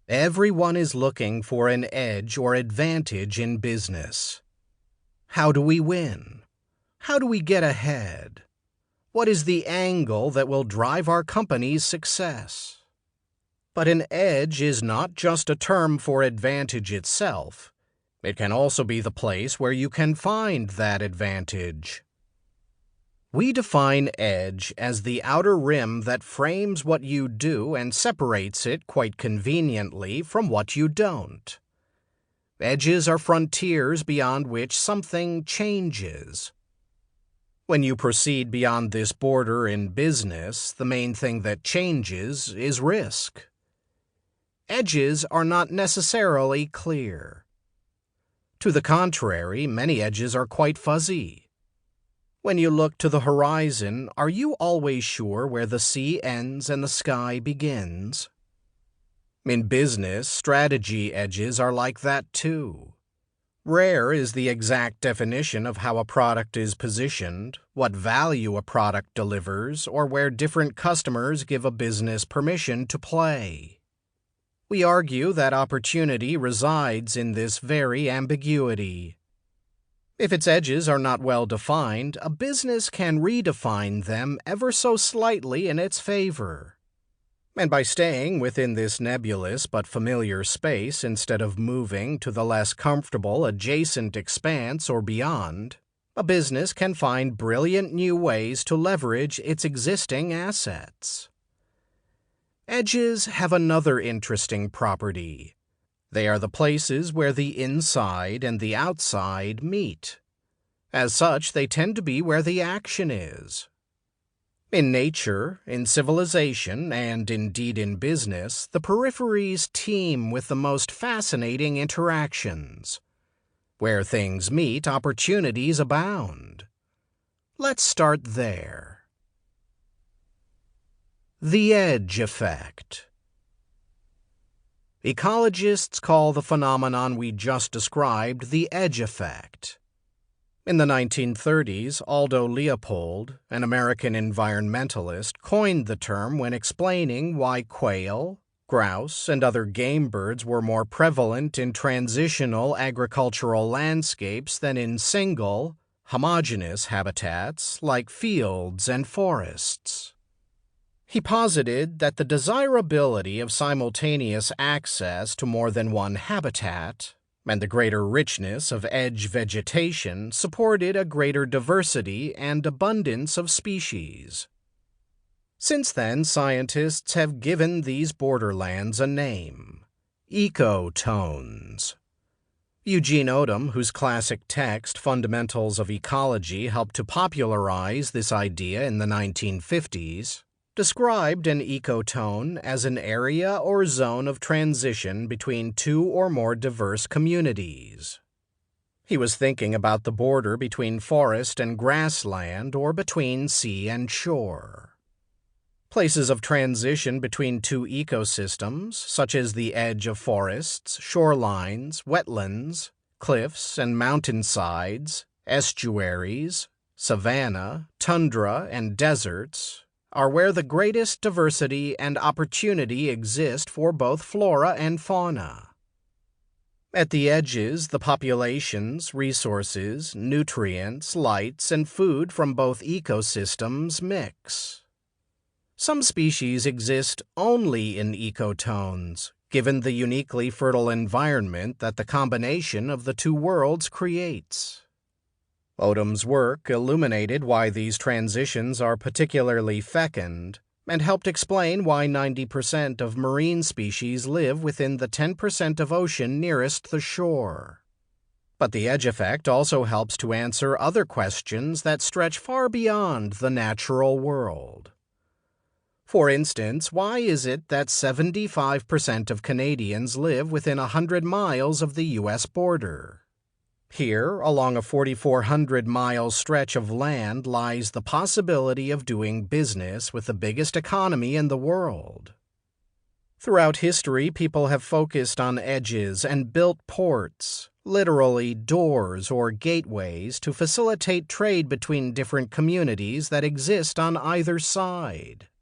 Everyone is looking for an edge or advantage in business. How do we win? How do we get ahead? What is the angle that will drive our company's success? But an edge is not just a term for advantage itself. It can also be the place where you can find that advantage. We define edge as the outer rim that frames what you do and separates it quite conveniently from what you don't. Edges are frontiers beyond which something changes. When you proceed beyond this border in business, the main thing that changes is risk. Edges are not necessarily clear. To the contrary, many edges are quite fuzzy. When you look to the horizon, are you always sure where the sea ends and the sky begins? In business, strategy edges are like that too. Rare is the exact definition of how a product is positioned, what value a product delivers, or where different customers give a business permission to play. We argue that opportunity resides in this very ambiguity. If its edges are not well defined, a business can redefine them ever so slightly in its favor. And by staying within this nebulous but familiar space instead of moving to the less comfortable adjacent expanse or beyond, a business can find brilliant new ways to leverage its existing assets. Edges have another interesting property. They are the places where the inside and the outside meet. As such, they tend to be where the action is. In nature, in civilization, and indeed in business, the peripheries teem with the most fascinating interactions. Where things meet, opportunities abound. Let's start there. The edge effect. Ecologists call the phenomenon we just described the edge effect. In the 1930s, Aldo Leopold, an American environmentalist, coined the term when explaining why quail, grouse, and other game birds were more prevalent in transitional agricultural landscapes than in single, homogeneous habitats like fields and forests. He posited that the desirability of simultaneous access to more than one habitat and the greater richness of edge vegetation supported a greater diversity and abundance of species. Since then, scientists have given these borderlands a name: ecotones. Eugene Odum, whose classic text, Fundamentals of Ecology, helped to popularize this idea in the 1950s, described an ecotone as an area or zone of transition between two or more diverse communities. He was thinking about the border between forest and grassland or between sea and shore. Places of transition between two ecosystems, such as the edge of forests, shorelines, wetlands, cliffs and mountainsides, estuaries, savanna, tundra, and deserts, are where the greatest diversity and opportunity exist for both flora and fauna. At the edges, the populations, resources, nutrients, lights, and food from both ecosystems mix. Some species exist only in ecotones, given the uniquely fertile environment that the combination of the two worlds creates. Odum's work illuminated why these transitions are particularly fecund and helped explain why 90% of marine species live within the 10% of ocean nearest the shore. But the edge effect also helps to answer other questions that stretch far beyond the natural world. For instance, why is it that 75% of Canadians live within 100 miles of the U.S. border? Here, along a 4,400-mile stretch of land, lies the possibility of doing business with the biggest economy in the world. Throughout history, people have focused on edges and built ports, literally doors or gateways, to facilitate trade between different communities that exist on either side.